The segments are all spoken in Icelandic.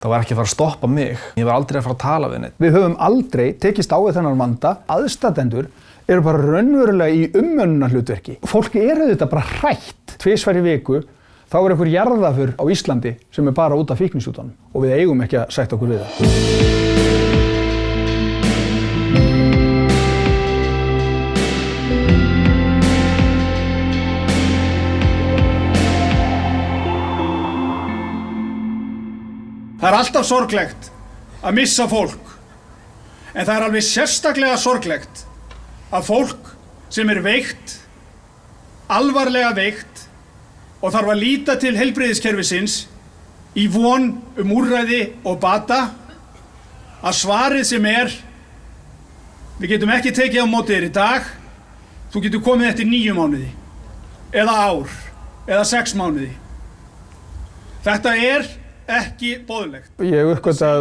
Það var ekki að fara að stoppa mig. Ég var aldrei að fara að tala við neitt. Við höfum aldrei tekist á við þennan vanda. Aðstandendur eru bara raunverulega í umönnunarhlutverki. Fólk þetta bara hrætt. 2 ferðir í viku, þá einhver jarðaför á Íslandi sem bara út af fíknisjúkdómnum og við eigum ekki að sætta okkur við það. Það alltaf sorglegt að missa fólk, en það alveg sérstaklega sorglegt að fólk sem veikt, alvarlega veikt og þarf að líta til heilbrigðiskerfisins í von úrræði og bata, að svarið sem við getum ekki tekið á móti þér í dag, þú getur komið eftir 9 mánuði, eða ár, eða 6 mánuði. Þetta ekki boðlegt. Ég uppgötaði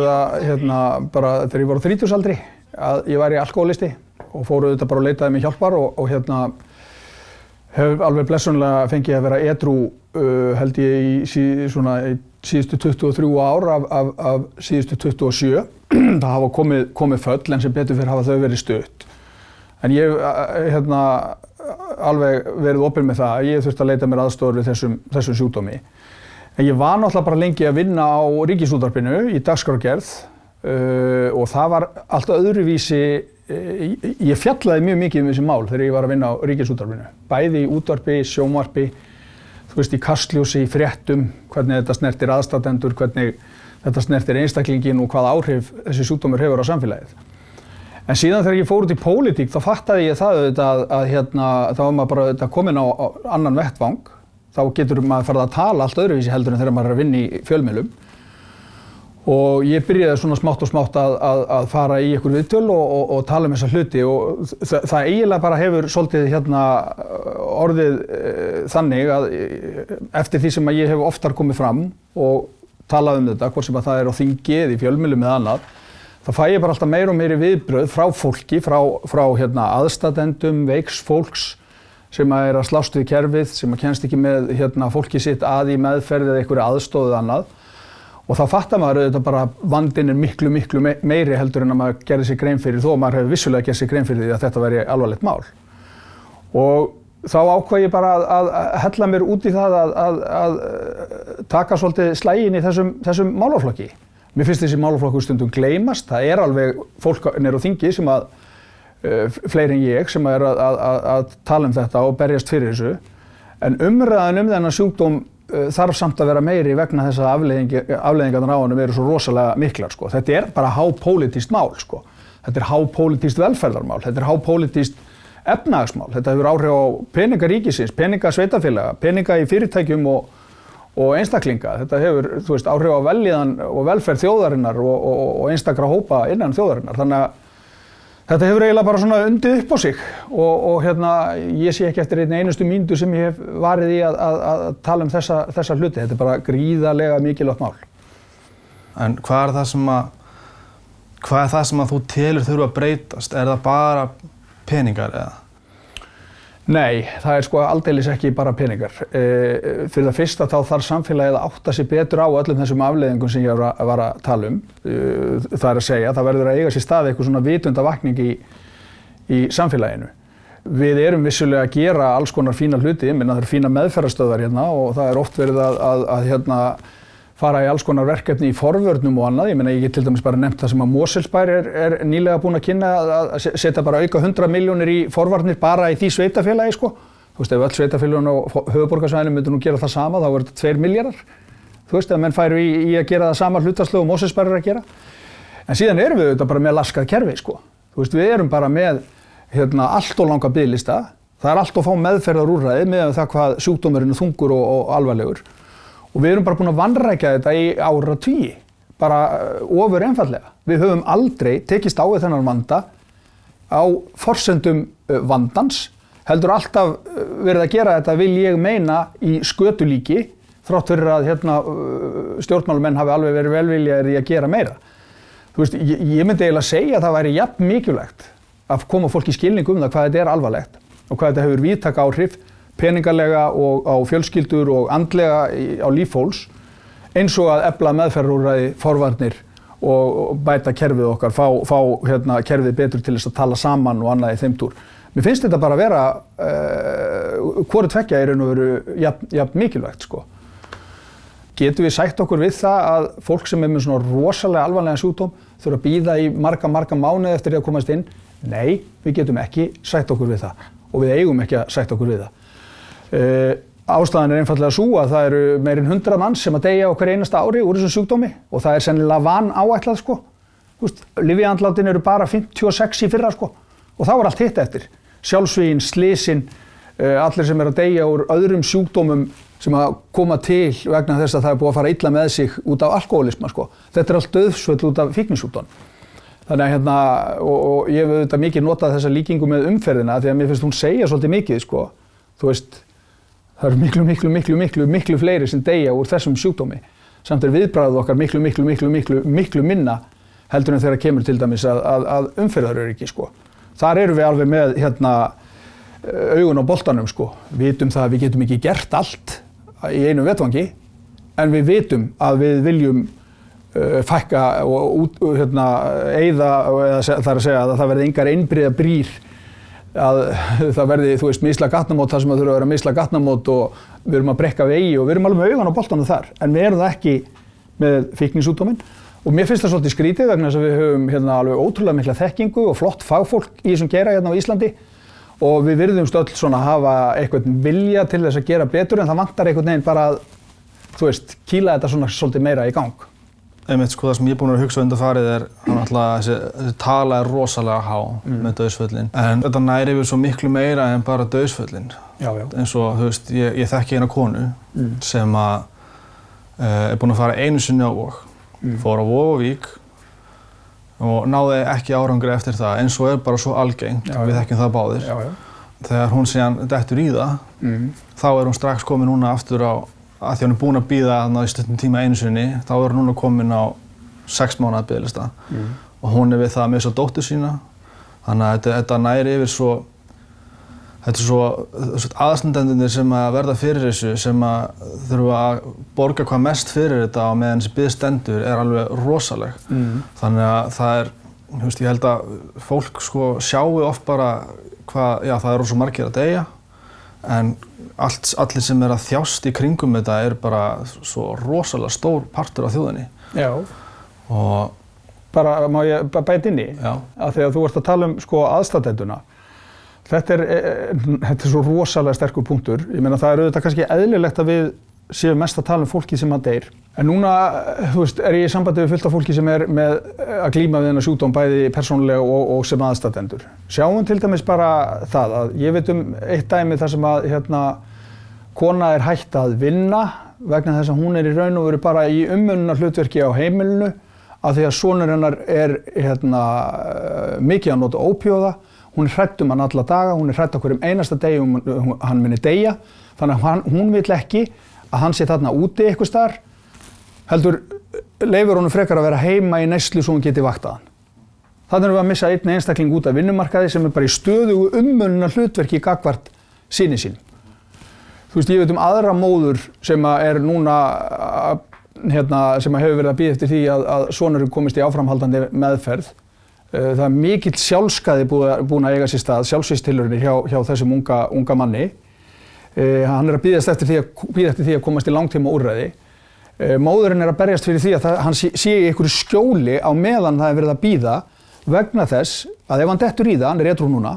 það bara þegar ég var á 30-aldri að ég væri alkohólisti og fór auðvitað bara og leitaði mig hjálpar og hef alveg blessunlega fengið að vera edrú held ég í síðustu 23 ár af síðustu 27. Það hafa komið föll en sem betur fyrir hafa þau verið stutt. En ég alveg verið opinn með það. Ég þurfti að leita mér aðstoðar við þessum sjúkdómi. En ég var náttúrulega bara lengi að vinna á Ríkisútvarpinu í dagskrárgerð og það var allt öðruvísi. Ég fjallaði mjög mikið þessi mál þegar ég var að vinna á Ríkisútvarpinu. Bæði í útvarpi, sjónvarpi, í kastljósi, í fréttum, hvernig þetta snertir aðstandendur, hvernig þetta snertir einstaklinginn og hvaða áhrif þessi sjúkdómur hefur á samfélagið. En síðan þegar ég fór út í pólitík þá fattaði ég það að þá var maður bara kominn á annan vettvang. Þá getur maður farið að tala allt öðruvísi heldur en þegar maður að vinna í fjölmiðlum. Og ég byrjaði svona smátt og smátt að fara í einhver viðtöl og tala þessa hluti og það eiginlega bara hefur svolítið orðið þannig að eftir því sem ég hef oftar komið fram og talað þetta, hvort sem að það á þingi eða í fjölmiðlum eða annað, þá fæ ég bara alltaf meira og meiri viðbrögð frá fólki, frá aðstandendum, veiks fólks, sem að slást við kerfið, sem að kennst ekki með fólki sitt í meðferð eða einhverju aðstoð eða annað. Og þá fattar maður auðvitað bara vandinn miklu meiri heldur en að maður gerði sér grein fyrir, þó að maður hefur vissulega gert sér grein fyrir því að þetta væri alvarlegt mál. Og þá ákvað ég bara að hella mér út í það að taka svolítið slaginn í þessum málaflokki. Mér finnst þessi málaflokkur stundum gleymast. Það alveg fólk niður á þingi sem að fleiri en ég sem að tala þetta og berjast fyrir þessu. En umræðan þennan sjúkdóm þarf samt að vera meiri vegna þess að afleiðingarnar á honum eru svo rosalega miklar. Þetta bara hápólitískt mál. Þetta hápólitískt velferðarmál. Þetta hápólitískt efnahagsmál. Þetta hefur áhrif á peninga ríkisins, peninga sveitarfélaga, peninga í fyrirtækjum og einstaklinga. Þetta hefur áhrif á vellíðan og velferð þjóðarinnar og einstakra hópa innan þjóðarinnar. Þannig að þetta hefur eiginlega bara svona undið upp á sig og ég sé ekki eftir einustu mínútu sem ég hef varið í að tala þessa hluti. Þetta bara gríðarlega mikilvægt mál. En hvað það sem að þú telur þurfa að breytast? Það bara peningar eða? Nei, það aldeilis ekki bara peningar. Fyrir það fyrsta þá þarf samfélagið að átta sig betur á öllum þessum afleiðingum sem ég var að tala um. Það að segja, það verður að eiga sér stað eitthvað svona vitundavakning í samfélaginu. Við erum vissulega að gera alls konar fína hluti, það eru fína meðferðarstöðvar og það oft verið að fara í alls konar verkefni í forvörnum og annað. Ég get til dæmis bara nefnt það sem að Mosfellsbær nýlega búinn að kynna að setja bara auka 100 milljónir í forvarnir bara í því sveitarfélagi. Ef öll sveitarfélögin á höfuðborgarsvæðinu myndu nú gera það sama, þá er þetta 2 milljarðar. Ef menn færu í að gera það sama hlutfallslega og Mosfellsbær að gera. En síðan erum við bara með laskað kerfi. Við erum bara með allt of langa biðlista. Það allt of fá meðferðarúrræði með það hvað sjúkdómurinn er þungur og alvarlegur. Og við erum bara búin að vanrækja þetta í áratugi, bara ofur einfaldlega. Við höfum aldrei tekist á við þennan vanda á forsendum vandans, heldur alltaf verið að gera þetta vil ég meina í skötulíki, þrátt fyrir að stjórnmálamenn hafi alveg verið velviljaðir í að gera meira. Ég myndi eiginlega segja að það væri jafn mikilvægt að koma fólki í skilning það hvað þetta alvarlegt og hvað þetta hefur víðtæk áhrif peningalega og á fjölskyldur og andlega á líf fólks eins og að efla meðferðarúrræði, forvarnir og bæta kerfið okkar, fá kerfið betur til þess að tala saman og annað í þeim túr. Mér finnst þetta bara að vera, hvoru tveggja í raun og veru jafn mikilvægt, sko. Getum við sætt okkur við það að fólk sem með svona rosalega alvarlegan sjúkdóm þurfa að bíða í marga mánuði eftir að komast inn? Nei, við getum ekki sætt okkur við það og við eigum ekki að sætt okkur við það. Ástæðan einfaldlega sú að það eru meirinn 100 manns sem að deyja á hverju einasta ári úr þessum sjúkdómi og það sennilega vanáætlað, sko. Lyfjaandlátin eru bara 56 í fyrra, sko, og þá allt hitt eftir. Sjálfsvígin, slysinn, allir sem að deyja úr öðrum sjúkdómum sem að koma til vegna þess að það búið að fara illa með sig út af alkohólisma, sko. Þetta allt dauðsföll út af fíknisjúkdóm. Þannig að og ég hef auðvitað mikið notað þessa líkingu með umferðina því að mér finnst hún segja svolítið mikið, sko. Þú veist, það eru miklu fleiri sem deyja úr þessum sjúkdómi. Samt viðbragðið okkar miklu minna heldur en þegar kemur til dæmis að umferðaröryggi, sko. Þar erum við alveg með augun á boltanum, sko. Vitum það að við getum ekki gert allt í einu vetfangi, en við vitum að við viljum fækka og eyða, það að segja að það verði engar einbreiðar brýr, að það verði, þú veist, misla gatnamót þar sem það þurfa að vera misla gatnamót og við erum að brekka vegi og við erum alveg með augun á boltanum þar, en við erum það ekki með fíknisjúkdóminn. Og mér finnst það svolítið skrítið vegna þess að við höfum alveg ótrúlega mikla þekkingu og flott fagfólk í þessum geira á Íslandi og við virðumst öll svona að hafa eitthvað vilja til þess að gera betur en það vantar einhvern veginn bara að, þú veist, kýla þetta svona svolítið meira í gang. Einmitt, sko, það sem ég er búinn að hugsa undanfarið þessi tala rosalega há með dauðsföllin. En þetta næri yfir svo miklu meira en bara dauðsföllin. Já. Eins og, þú veist, ég þekki eina konu sem er búin að fara einu sinni á Vog. Fór á Vog og Vík og náði ekki árangri eftir það, eins og bara svo algengt, við þekkjum það báðir. Þegar hún síðan dettur í það, þá hún strax komin núna aftur á, að því hún búin að bíða í stuttum tíma einu sinni, þá hún núna komin á 6 mánaða biðlista. Og hún við það með svo dóttur sína, þannig að þetta næri yfir svo, þetta svo aðstandendurnir sem að verða fyrir þessu, sem að þurfa að borga hvað mest fyrir þetta á meðan þessi bið stendur alveg rosaleg. Þannig að það þú veist, ég held að fólk sko sjáu oft bara hvað, já, það rosa margir að deyja, en allir sem að þjást í kringum þetta bara svo rosalega stór partur af þjóðinni. Já. Og bara, má ég bæta inn í? Já. Að þegar þú ert að tala sko aðstandenduna, þetta er svo rosalega sterkur punktur. Ég meina það auðvitað kannski eðlilegt að við séum mest að tala fólki sem að deyr. En núna, þú veist, ég í sambandi við fullt af fólki sem með að glíma við þennan sjúkdóm bæði persónulega og sem aðstandendur. Sjáum til dæmis bara það að ég veit eitt dæmi þar sem að kona hætt að vinna vegna þess að hún í raun og veru bara í umönnunarhlutverki á heimilinu af því að sonur hennar mikið að nota ópíóða. Hún hrædd hann alla daga, hún hrædd á hverjum einasta degi hann muni deyja. Þannig að hún vill ekki að hann sé þarna úti einhvers staðar, heldur leyfir honum frekar að vera heima í neyslu svo hún geti vaktað hann. Þannig erum við að missa einn einstakling út af vinnumarkaði sem bara í stöðugu umönnunarhlutverki gagnvart syni sínum. Þú veist, ég veit aðra móður sem núna sem hefur verið að bíða eftir því að sonurinn komist í áframhaldandi meðferð. Það mikill sjálfskaði búin að eiga sér stað, sjálfsvígstilraunir hjá þessum unga manni. Hann að bíða eftir því að komast í langtíma úrræði. Móðurinn að berjast fyrir því að hann sé í einhverju skjóli á meðan það verið að bíða vegna þess að ef hann dettur í það, hann edrú núna,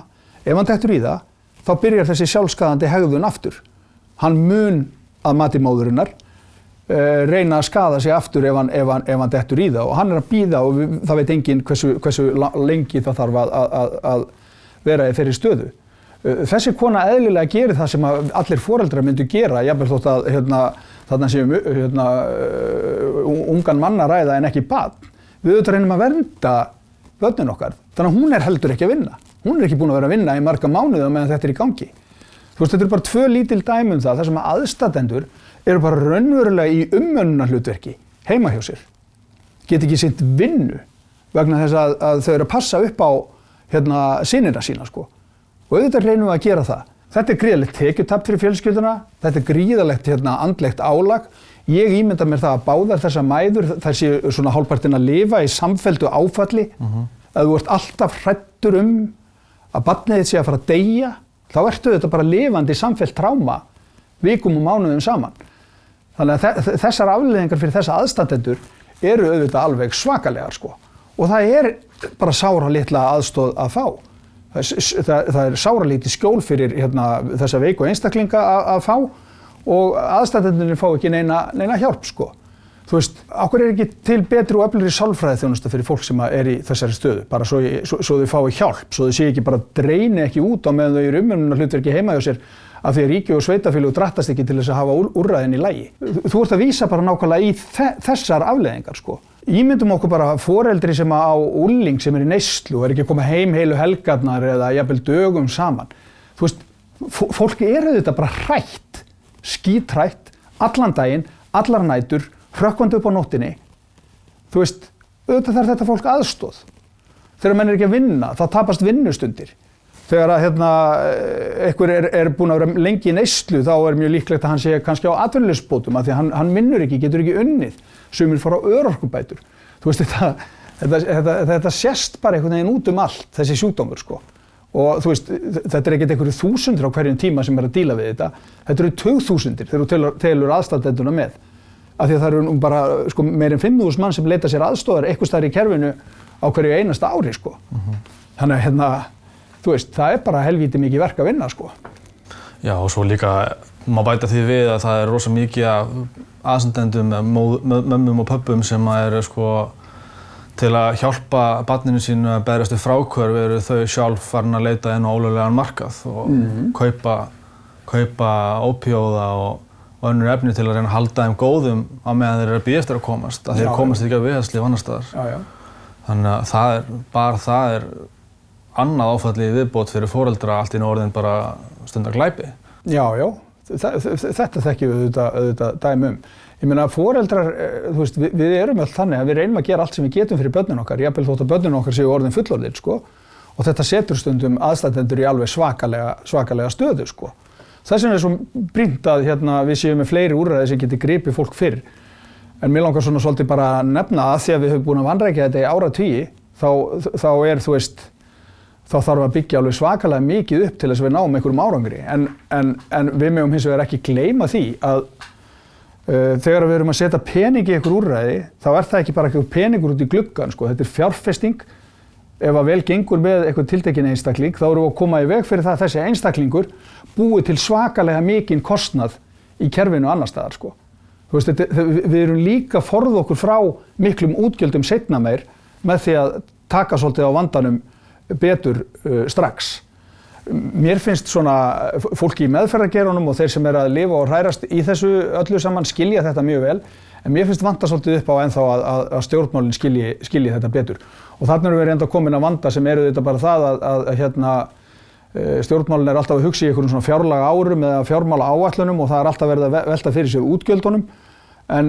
ef hann dettur í það, þá byrjar þessi sjálfskaðandi hegðun aftur. Hann mun að mati móðurinnar reyna að skaða sig aftur ef hann dettur í það og hann að bíða og það veit enginn hversu lengi það þarf að vera í þeirri stöðu. Þessi kona eðlilega gerir það sem allir foreldrar myndu gera, jafnvel þótt að þarna séum ungan mann að ræða en ekki barn. Við auðvitað reynum að vernda börnin okkar, þannig að hún heldur ekki að vinna. Hún ekki búin að vera að vinna í marga mánuði meðan þetta í gangi. Þú veist, þetta bara 2 lítil dæmi það, þar sem aðstandendur eru bara raunverulega í umönnunarhlutverki heima hjá sér. Get ekki sinnt vinnu vegna þess að þau eru að passa upp á synina sína, sko. Og auðvitað reynum við að gera það. Þetta gríðalegt tekjutap fyrir fjölskylduna, þetta gríðalegt andlegt álag. Ég ímynda mér það að báðar þessar mæður, þær séu svona hálfpartinn að lifa í samfelldu áfalli, að þú ert alltaf hræddur að barnið þitt sé að fara að deyja, þá ertu þetta bara lifandi samfellt tráma vikum og mánuðum saman. Þannig að þessar afleiðingar fyrir þessa aðstandendur eru auðvitað alveg svakalegar sko. Og það bara sáralitla aðstoð að fá. Það sáralítið skjól fyrir þessa veiku einstaklinga að fá og aðstandendurnir fá ekki neina hjálp sko. Þú veist, okkur ekki til betri og öflugri sálfræðiþjónusta fyrir fólk sem í þessari stöðu, bara svo þau fái hjálp, svo þau sé ekki bara dreini ekki út á meðan þau eru umönnunarhlutverki heima hjá sér af því að ríki og sveitafélög drattast ekki til þess að hafa úrræðin í lagi. Þú ert að vísa bara nákvæmlega í þessar afleiðingar sko. Ímyndum okkur bara foreldri sem á úrling sem í neyslu og ekki að koma heim heilu helgarnar eða jafnvel dögum saman. Þú veist, fólk þetta bara hrætt, skítrætt, allan daginn, allar nætur, hrökkvandi upp á nóttinni. Þú veist, auðvitað þarf þetta fólk aðstoð. Þegar menn ekki að vinna, þá tapast vinnustundir. Þegar einhver búinn að vera lengi í neyslu, þá mjög líklegt að hann sé kannski á atvinnuleysisbótum af því að hann vinnur ekki, getur ekki unnið. Sumir fara á örorkubætur. Þú veist, þetta sést bara einhvern veginn út allt, þessi sjúkdómur sko. Og þú veist, þetta ekkert einhverju þúsundir á hverjum tíma sem að díla við þetta. Þetta eru tugþúsundir þegar þú telur aðstandenduna með. Af því að það eru bara sko, meir en 5.000 mann sem leita sér aðstoðar einhvers staðar í kerfinu á hverju einasta ári sko. Þannig að þú veist, það bara helvíti mikið verk að vinna sko. Já, og svo líka má bæta því við að það rosa mikið af aðstandendum, mömmum og pöbbum sem eru sko til að hjálpa barninu sínu að berjast við fráhvörf eru þau sjálf farin að leita inn á ólöglegan markað og kaupa ópíóða og önnur efni til að reyna að halda þeim góðum á meðan þeir eru að bíða eftir að komast. Þeir komast ekki að viðhaldslíf annars staðar. Þannig að það er annað áfalli viðbót fyrir foreldra allt í orðin bara stundarglæpi. Já, þetta þekkjum við auðvitað dæmi Ég meina foreldrar, þú veist, við erum öll þannig að við reynum að gera allt sem við getum fyrir börnin okkar, jafnvel þótt að börnin okkar séu orðin fullorðin, sko. Og þetta setur stundum aðstandendur í alveg svakalega stöðu, sko. Þess vegna svo brýnt að við séum með fleiri úrræði sem geti gripið fólk fyrr. En mér langar svona svolítið bara að nefna að því að við höfum búin að vanrækja þetta í áratugi, þá þú veist, þá þarf að byggja alveg svakalega mikið upp til þess að við náum einhverjum árangri. En við megum hins vegar ekki gleyma því að þegar við erum að setja pening í einhver úrræði, þá það ekki bara einhver peningur út í gluggann, sko. Þetta fjárfesting. Ef að vel gengur með einhvern tiltekinn einstakling, þá erum við að koma í veg fyrir það að þessi einstaklingur búi til svakalega mikinn kostnað í kerfinu annars staðar, sko. Þú veist, við erum líka forða okkur frá miklum útgjöldum seinna meir með því að taka svolítið á vandanum betur strax. Mér finnst svona fólki í meðferðargeiranum og þeir sem að lifa og hrærast í þessu öllu saman skilja þetta mjög vel, en mér finnst vanta svolítið upp á ennþá að stjórnmálin skilji þetta betur. Og þarna erum við reynda komin að vanda sem þetta bara það að stjórnmálin alltaf að hugsa í einhverjum svona fjárlaga árum eða fjármála áætlunum og það alltaf verið að velta fyrir sér útgjöldunum, en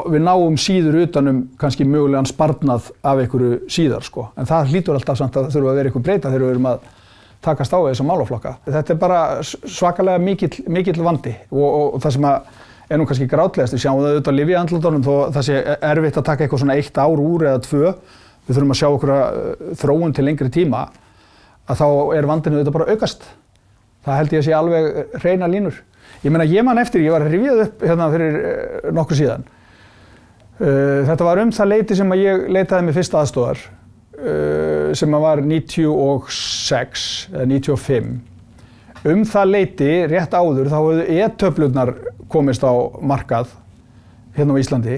við náum síður utanum kannski mögulegan sparnað af einhverju síðar, sko. En það hlýtur alltaf samt að þurfa að vera einhver breyta þegar við erum að takast á þessa málaflokka. Þetta bara svakalega mikill vandi og það sem nú kannski grátlegast, við sjáum það auðvitað á lyfjaandlátunum þó það sé erfitt að taka eitthvað svona 1 ár úr eða 2, við þurfum að sjá okkur þróun til lengri tíma, að þá vandinn auðvitað bara aukast. Það held ég að sé alveg hreina línur. Ég meina, ég man eftir, ég var rifjað upp fyrir nokkuð síðan. Þetta var það leyti sem að ég leitaði mig fyrst aðstoðar, sem var 96 eða 95. Það leyti rétt áður þá höfðu e-töflurnar komist á markað hérna á Íslandi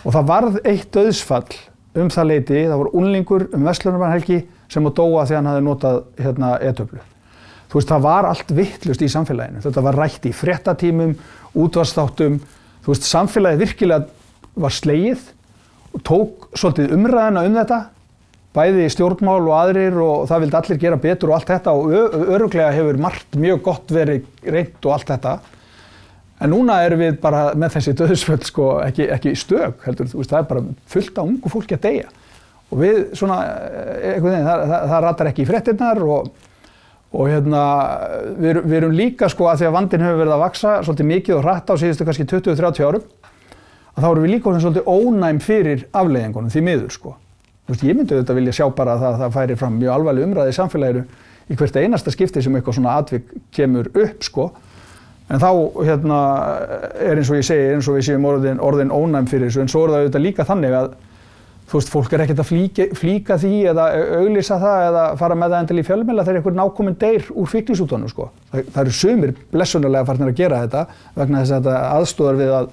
og það varð eitt dauðsfall það leyti, það var unglingur verslunarmannahelgi sem dóa því hann hafði notað e-töflu. Þú veist, það var allt vitlaust í samfélaginu. Þetta var rætt í fréttatímum, útvarpsþáttum. Þú veist, samfélagið virkilega var slegið og tók svolítið umræðuna þetta. Bæði stjórnmál og aðrir og það vildi allir gera betur og allt þetta og örugglega hefur margt mjög gott verið reynt og allt þetta. En núna erum við bara með þessi dauðsföll, sko, ekki stök, heldur, þú veist, það bara fullt af ungu fólki að deyja. Og við svona, einhvern veginn, það ratar ekki í fréttirnar og við erum líka, sko, að því að vandinn hefur verið að vaxa svolítið mikið og hratt á síðustu kannski 20-30 árum. að þá erum við líka orðin svolítið ónæm fyrir afleiðingunum því miður sko. Þú veist, ég myndi auðvitað vilja sjá bara að það færi fram mjög alvarleg umræða í samfélaginu í hvert einasta skipti sem eitthvað svona atvik kemur upp sko. En þá eins og ég segi, eins og við séum orðin ónæm fyrir þessu, en svo það auðvitað líka þannig að þú veist, fólk ekkert að flíka því eða auglýsa það eða fara með það endilega í fjölmiðla þegar einhver nákominn deyr úr fíknisjúkdómnum sko. Það eru sumir blessunarlega farnir að gera þetta vegna þess að þetta aðstoðar við að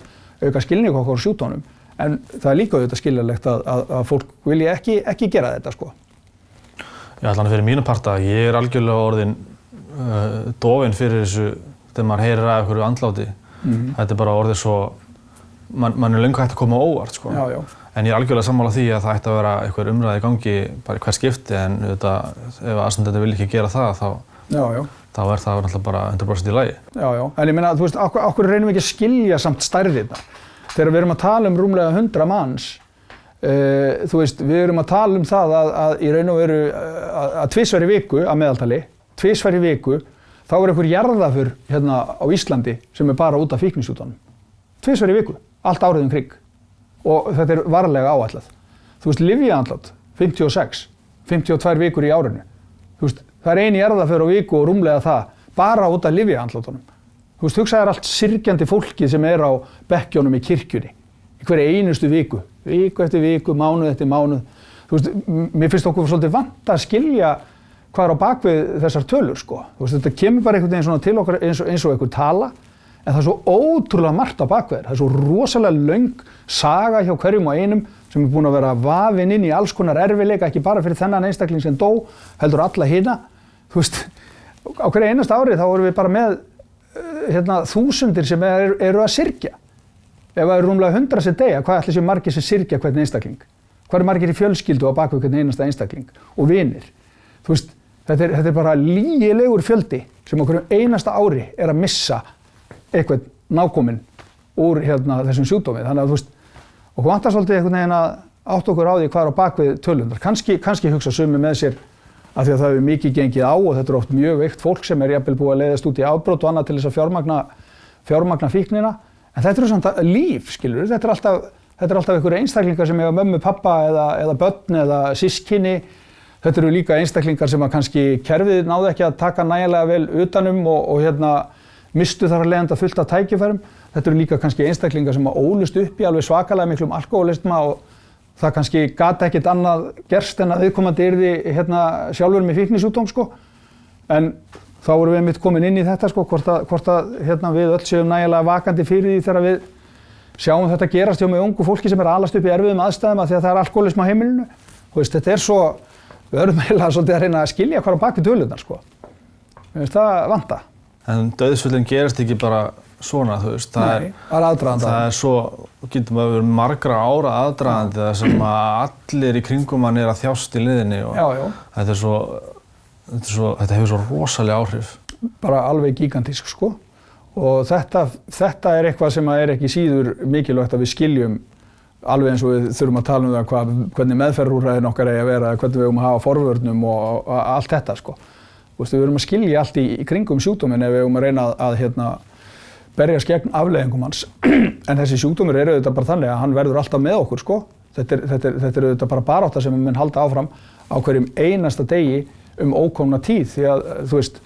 auka skilning okkar á sjúkdómnum. En það líka auðvitað skiljanlegt að fólk vilji ekki gera þetta sko. Já, allan fyrir mínu parta, ég algjörlega orðin dofinn fyrir þessu þegar maður heyrir af einhverju andláti. Þetta bara orðið svo, mann löngu hægt að koma á óvart sko. Já. En ég algjörlega sammála því að það ætti að vera einhver umræða í gangi bara í hvert skipti, en auðvitað ef aðstandendur vilja ekki gera það þá er það náttúrulega bara 100% í lagi. Já. En ég meina, þú veist, okkur reynum við ekki að skilja samt stærðirnar. Þegar við erum að tala rúmlega 100 manns, þú veist, við erum að tala það að í raun og veru að tvisvar í viku að meðaltali, tvisvar í viku, þá er einhver jarðaför hérna á Íslandi sem bara út af fíknisjúkdómnum. Tvisvar í viku, allt árið kring. Og þetta er varlega áætlað. Þú veist, lyfjaandlát, 56, 52 vikur í árinu. Þú veist, það er ein jarðaför á viku og rúmlega það, bara út af lyfjaandlátunum. Þú veist, hugsaðu allt syrgjandi fólkið sem er á bekkjónum í kirkjunni, í hverju einustu viku eftir viku, mánuð eftir mánuð. Þú veist, mér finnst okkur svolítið vant að skilja hvað er á bakvið þessar tölur, sko. Þú veist, þetta kemur bara einhvern veginn svona til okkar eins og einhver tala, en það er svo ótrúlega margt á bakvið. Það er svo rosalega löng saga hjá hverjum og einum sem er búin að vera vafinn inn í alls konar erfiðleika, ekki bara fyrir þennan einstakling sem dó, heldur alla hina. Þú veist, á hverju einasta ári þá erum við bara með þúsundir sem eru að syrgja. Ef það eru rúmlega 100 sem deyja, hvað ætli séu margir sem syrgja hvern einstakling? Hvað eru margir í fjölskyldu á bakvið hvern einasta einstakling? Og vinir. Þú veist, þetta er bara lygilegur fjöldi sem á hverju einasta ári er að missa eitthvað nákominn úr þessum sjúkdómi. Þannig að þú veist, okkur vantar svolítið einhvern veginn að átta okkur á því hvað er á bakvið tölundar. Kannski hugsa sumir með sér af því að það hefur mikið gengið á og þetta er oft mjög veikt fólk sem er jafnvel búið að leiðast út í afbrot og annað til þess að fjármagna fíknina. En þetta er samt líf, skilur. Þetta er alltaf einhverjir einstaklingar sem eiga mömmu, pappa eða börn eða systkini. Þetta eru líka einstaklingar sem að kannski kerfið náðu ekki að taka nægilega vel utanum og mistu þar að leiðanda fullt af tækifærum. Þetta eru líka kannski einstaklingar sem að ólust upp í alveg svakalega miklum alkohólisma og það kannski gat ekkert annað gerst en að viðkomandi yrði sjálfur með fíknisjúkdóm sko. En þá erum við einmitt komin inn í þetta sko, hvort að við öll séum nægilega vakandi fyrir því þegar við sjáum þetta gerast hjá með ungu fólki sem er alast upp í erfiðum aðstæðum af því að það er alkohólisma á heimilinu. Þú veist, þetta er svo, við erum eiginlega svolítið að reyna að skilja hvað á bak við tölurnar sko. Mér finnst það vanta. En dauðsföllin gerist ekki bara svona, þú veist, það er aðdragandi. Það er svo, getum við verið margra ára aðdragandi þar sem að allir í kringum hann er að þjást í liðinni og þetta hefur svo rosalega áhrif. Bara alveg gigantísk sko. Og þetta er eitthvað sem er ekki síður mikilvægt að við skiljum alveg eins og við þurfum að tala það hvernig meðferðarúrræðin okkar eigi að vera, hvernig við eigum að hafa forvörnum og allt þetta sko. Við erum að skilja allt í kringum sjúkdóminn ef við eigum að reyna að berjast gegn afleiðingum hans. En þessi sjúkdómur er auðvitað bara þannig að hann verður alltaf með okkur sko. Þetta er auðvitað bara barátta sem við mun halda áfram á hverjum einasta degi ókomna tíð því að þú veist,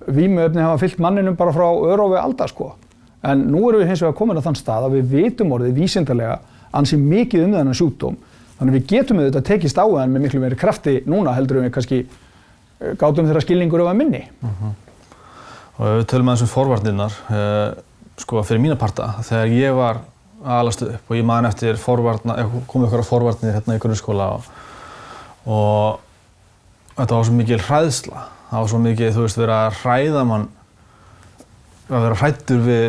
vímuefni hafa fylgt manninum bara frá örófi alda sko. En nú erum við hins vegar komin á þann stað að við vitum orðið vísindalega ansi mikið þennan sjúkdóm. Þannig að við getum auðvitað tekist á hann með miklu meiri krafti núna heldur við kannski gátum þeirra skilningur af að minni. Og við tölum aðeins forvarnirnar, sko fyrir mína parta, þegar ég var alast upp og ég man eftir komið okkar á forvarnir í grunnskóla og þetta var svo mikil hræðsla. Það var svo mikið, þú veist, verið að hræða mann, að vera hræddur við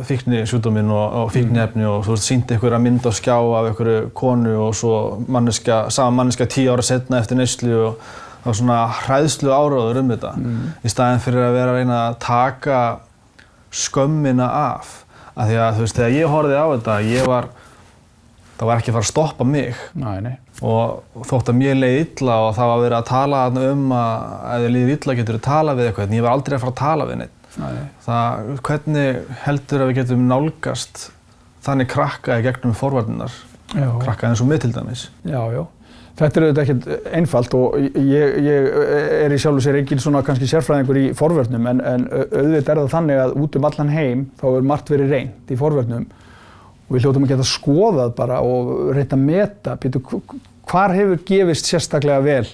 fíknisjúkdóminn og fíkniefni og þú veist, sýndi einhverja mynd á skjá af einhverju konu og svo sama manneskja 10 ára seinna eftir neyslu og það var svona hræðslu áróður þetta. Í staðinn fyrir að vera að reyna að taka skömmina af. Af því að þú veist, þegar ég horfði á þetta, það var ekki að fara að stoppa mig. Nei. Og þótt að mér leið illa og það var verið að tala að ef þér líður illa getur þú tala við eitthvað, en ég var aldrei að fara að tala við neitt. Nei. Hvernig heldur að við getum nálgast þannig krakka í gegnum forvarnirnar, krakka eins og mig til dæmis. Já. Þetta auðvitað ekkert einfalt og ég í sjálfu sér engin svona kannski sérfræðingur í forvörnum en auðvitað það þannig að út allan heim þá margt verið reynt í forvörnum og við hljótum að geta skoðað bara og reynt að meta, hvar hefur gefist sérstaklega vel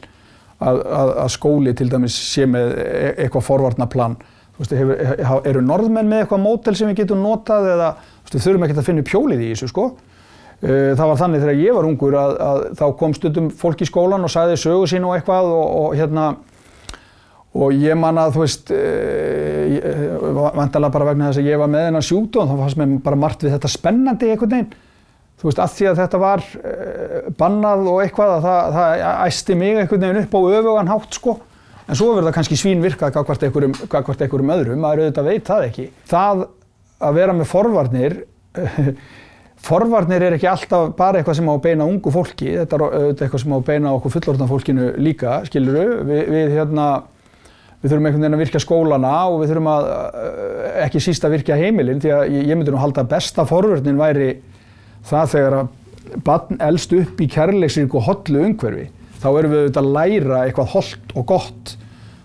að skóli til dæmis sé með eitthvað forvarnaplan. Eru Norðmenn með eitthvað módel sem við getum notað eða þurfum ekki að finna upp hjólið í þessu sko. Það var þannig þegar ég var ungur að þá kom stundum fólk í skólan og sagði sögu sín og eitthvað og ég man að væntanlega bara vegna þess að ég var með þennan sjúkdóm þá fannst mér bara margt við þetta spennandi einhvern veginn. Að því að þetta var bannað og eitthvað að það æsti mig einhvern veginn upp á öfugan hátt sko. En svo verður það kannski svínvirkað gagnvart einhverjum öðrum, maður auðvitað veit það ekki. Það að vera með forvarnir Forvarnir ekki alltaf bara eitthvað sem á að beina ungu fólki, þetta eitthvað sem á að beina okkur fullorðna fólkinu líka, skilurðu. Við þurfum einhvern veginn að virkja skólana og við þurfum að ekki síst að virkja heimilin því að ég myndi nú halda að besta forvörnin væri það þegar að barn elst upp í kærleiksríku og hollu umhverfi. Þá erum við auðvitað að læra eitthvað hollt og gott.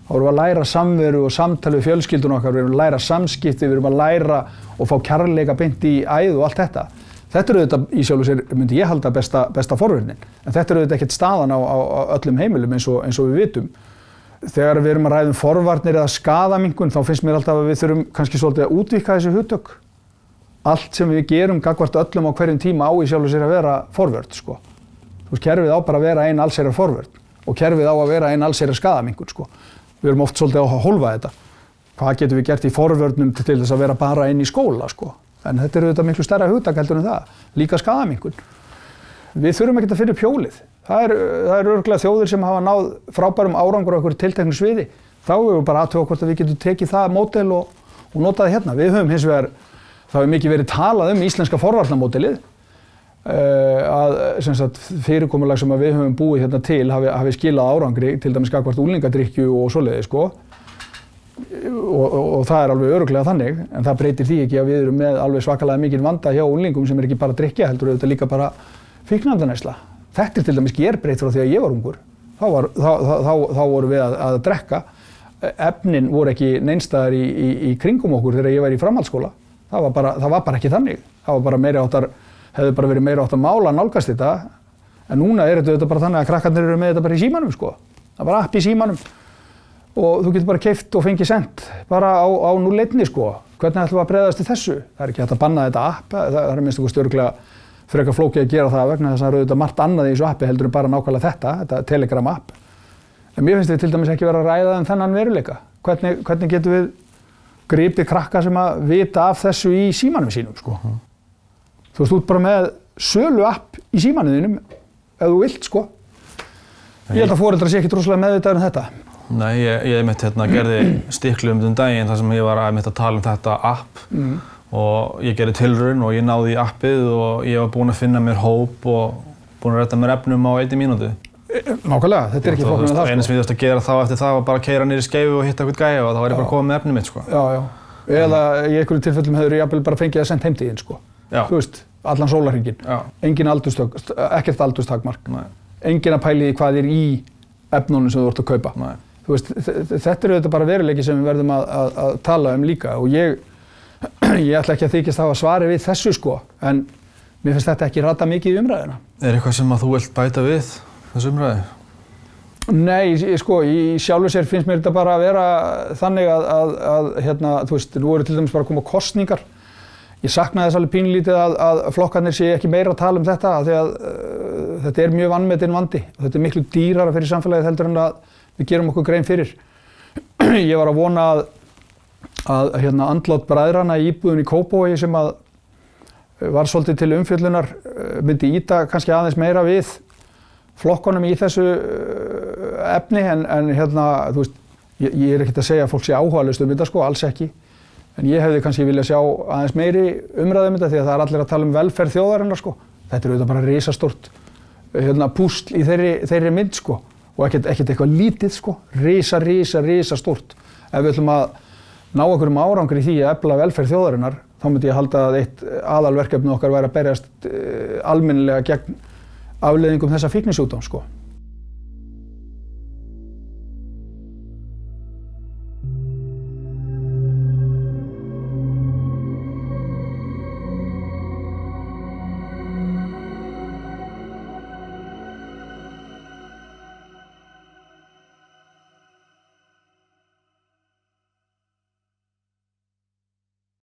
Þá erum við að læra samveru og samtal við fjölskyldun okkar, við erum að læra samskipti, við erum að læra og fá kærleika beint í æð og allt þetta. Þetta auðvitað í sjálfu sér myndi ég halda besta forvörnin. En þetta auðvitað ekkert staðan á öllum heimilum eins og við vitum. Þegar við erum að ræða forvarnir eða skaðaminnkun þá finnst mér alltaf að við þurfum kannski svolítið að útvíkka þessi hugtök. Allt sem við gerum gagnvart öllum á hverjum tíma á í sjálfu sér að vera forvörn sko. Kerfið á bara að vera ein allsherjar forvörn og kerfið á að vera ein allsherjar skaðaminnkun sko. Við erum oft svolítið að hólfa þetta. Hvað getum við gert í forvörnum til þess að vera bara inn í skóla sko. En þetta auðvitað miklu stærra hugtak heldur en það, líka skaðaminnkun. Við þurfum ekkert að finna upp hjólið. Það er örugglega þjóðir sem hafa náð frábærum árangur á einhverju tilteknu sviði. Þá erum við bara athuga hvort að við getum tekið það módel og notað það hérna. Við höfum hins vegar, það hefur mikið verið talað íslenska forvarnamódelið, að fyrirkomulag sem við höfum búið hérna til hafi skilað árangri, til dæmis gagnvart unglingadrykkju og svoleiðis sko. Og það alveg örugglega þannig, en það breytir því ekki að við erum með alveg svakalega mikinn vanda hjá unglingum sem ekki bara drykkja heldur auðvitað líka bara fíkniefnaneysla. Þetta til dæmis gerbreytt frá því að ég var ungur. Þá vorum við að drekka. Efnin voru ekki neinstaðar í kringum okkur þegar ég var í framhaldsskóla. Það var bara ekki þannig. Það var hefði bara verið meira átt að mála nálgast þetta. En núna þetta bara þannig að krakkarnir eru með þetta bara í símanum sko. Það var app í símanum. Og þú getur bara keypt og fengið sent bara á 0-1 sko. Hvernig ætlum við að bregðast til þessu? Það er ekki hægt að banna þetta app, það minnst okkur stjórnlega frekar flókið að gera það vegna þess að það eru auðvitað margt annað í þessu appi heldur en bara nákvæmlega þetta Telegram app. En mér finnst við til dæmis ekki vera að ræða þennan veruleika. Hvernig getum við gripið krakka sem að vita af þessu í símanum sínum sko. Þú ert bara með sölu app í símanum þínum ef þú vilt sko. Ég held að foreldrar sé ekki rosalega meðvitaðir um þetta. Nei, ég gerði stiklu daginn þar sem ég var að tala um þetta app og ég gerði tilraun og ég náði í appið og ég var búinn að finna mér hóp og búinn að redda mér efnum á 1 mínútu. Nákvæmlega, þetta er ekki flóknir en það sko. Einu sem ég þurfti að gera þá eftir það var bara að keyra niður í Skeifu og hitta eitthvað gæja og þá var ég bara komið með efnið mitt sko. Já. Eða í einhverjum tilfellum hefur ég jafnvel bara fengið það sent heim til þín sko. Þú veist, allan sólarhringinn. Engin ekkert aldurstakmark. Engin að pæla í hvað er í efnunum sem þú ert að kaupa. Þú veist, þetta auðvitað bara veruleiki sem við verðum að tala um líka og ég ætla ekki að þykjast hafa svari við þessu sko, en mér finnst þetta ekki rata mikið í umræðuna. Er eitthvað sem að þú vilt bæta við þessu umræðu? Nei, sko, í sjálfu sér finnst mér þetta bara að vera þannig að þú veist, nú eru til dæmis bara að koma kosningar. Ég saknaði þess alveg pínlítið að flokkarnir sé ekki meira að tala um þetta af því að þetta er mjög vanmetinn vandi og þetta er miklu dýrara fyrir samfélagið heldur en að við gerum okkur grein fyrir. Ég var að vona að andlát bræðranna í íbúðinni í Kópavogi sem að var svolítið til umfjöllunar myndi ýta kannski aðeins meira við flokkunum í þessu efni en þú veist, ég er ekkert að segja að fólk sé áhugalaust þetta sko, alls ekki. En ég hefði kannski viljað sjá aðeins meiri umræðu þetta því að það er allir að tala um velferð þjóðarinnar sko. Þetta er auðvitað bara risastórt púsl í þeirri mynd sko. Og ekkert eitthvað lítið sko. Risastórt. Ef við ætlum að ná einhverjum árangri í því að efla velferð þjóðarinnar, þá myndi ég halda að eitt aðalverkefni okkar væri að berjast almennilega gegn afleiðingum þessa fíknisjúkdóms, sko.